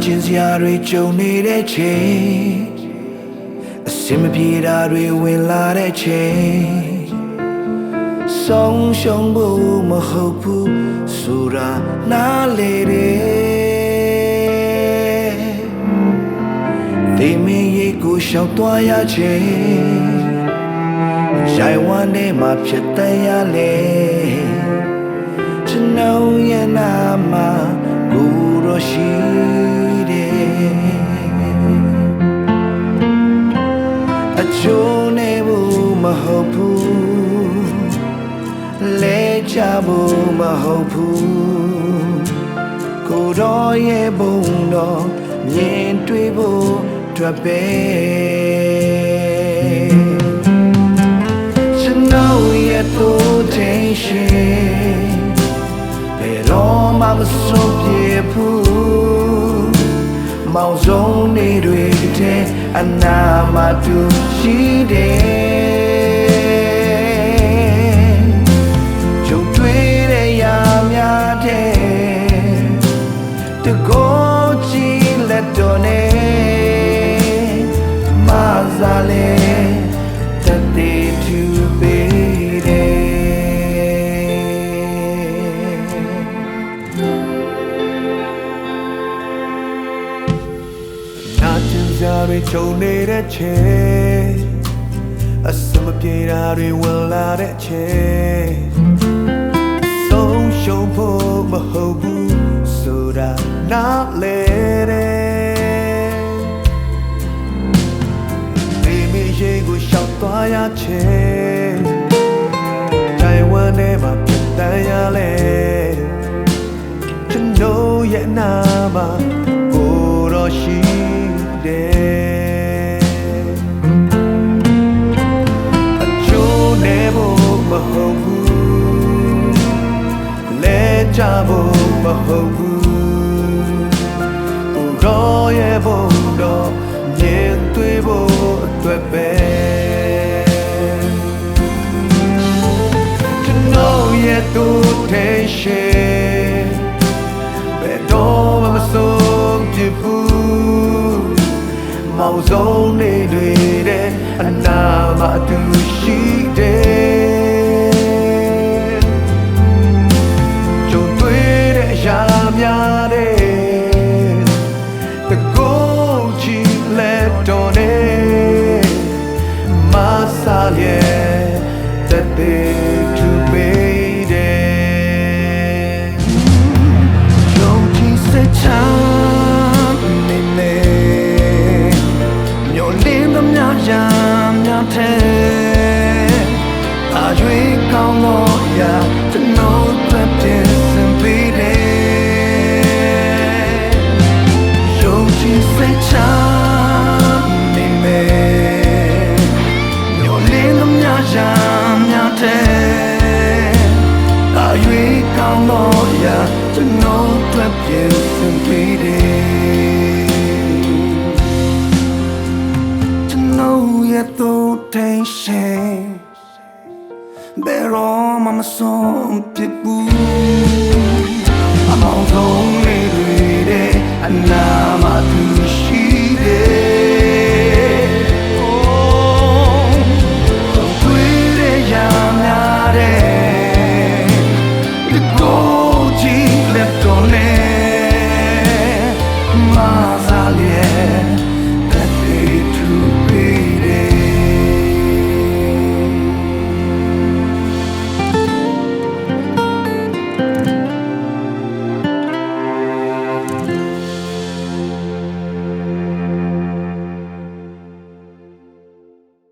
ကျင်စရာတွေကြုံနေတဲ့ချိန်အစင်မပြေတာတွေဝင်လာတဲ့ချိန်ဆုံးရှုံးဖို့မဟုတ်ဘူးဆိုတာနားလေတယ်ဒီမင်းရဲ့ကိုရှောက်သွားရချိန်ရိုင်ဝမ်းထဲမှာဖြစ်တန်ရလေကျွန်တော်ရဲ့နာမှာကိုတော့ရှိတယ်အချိုးနေဘူးမဟုတ်ဘူးလဲချဖို့မဟုတ်ဘူးကိုတော့ရဲ့ဘုံတော့မြင်တွေ့ဖို့အတွက်ပဲကျွန်တော်ရဲ့သူချင်းရှင်ဘယ်တော့မှမဆုံးပြေဘူးမောင်ဆုံးနေတွေတဲ့အနာမတူရှိတယ်ကြုံတွေ့တဲ့ရာများတဲ့တကောကြည့်လက်တော်နဲ့မစားလေတတဲ့သူပေးတယ်နာကျင်စရာတွေကြုံနေတဲ့ချိန်အစမပြေတာတွေဝင်လာတဲ့ချိန်ဆုံးရှုံးဖို့မဟုတ်ဘူးဆိုတာနားလေတယ်ဒီမိရေကိုရှောက်သွားရချိန်တိုင်ဝမ်ထဲမှာဖြစ်တန်ရလေကျွန်တော်ရဲ့နာမှာကိုတော့ရှိတယ်အချိုးနေဖို့မဟုတ်ဘူးလဲချဖို့မဟုတ်ဘူးကိုတော့ရဲ့ဘုံတော့မြင်တွေ့ဖို့အတွက်ပဲကျွန်တော်ရဲ့သူထဲရှိဘယ်တော့မှမဆုံးဖြစ်ဘူးမောင်ဆုံးနေတွေတဲ့အနာမတူရှိတယ်ကြုံတွေ့တဲ့အရာများတဲ့တကောချီလက်တော်နဲ့မဆာရဲ့တတဲ့သူပေးတယ်ကြုံချီစချမ်းနေနေမျောလင်းသမျှရာများတဲ့အရွေးကောင်းလို့ရကျွန်တော်အတွက်ပြင်ဆင်ပေးတယ်ယုံကြည်စိတ်ချနေမယ်မျောလင်းသမျှရာများတဲ့အရွေးကောင်းလို့ရကျွန်တော်အတွက်ပြင်ဆင်ပေးတယ်ရဲ့သူထိန်ရှင်ဘယ်တော့မှမဆုံးဖြစ်ဘူးအမောင်ဆုံးလေးတွေတဲ့အနာမတူရှိတယ်တွေ့တဲ့ရာများတဲ့ဒီကိုကြည့်လက်တော်နဲ့မစားလေတဲ့သူ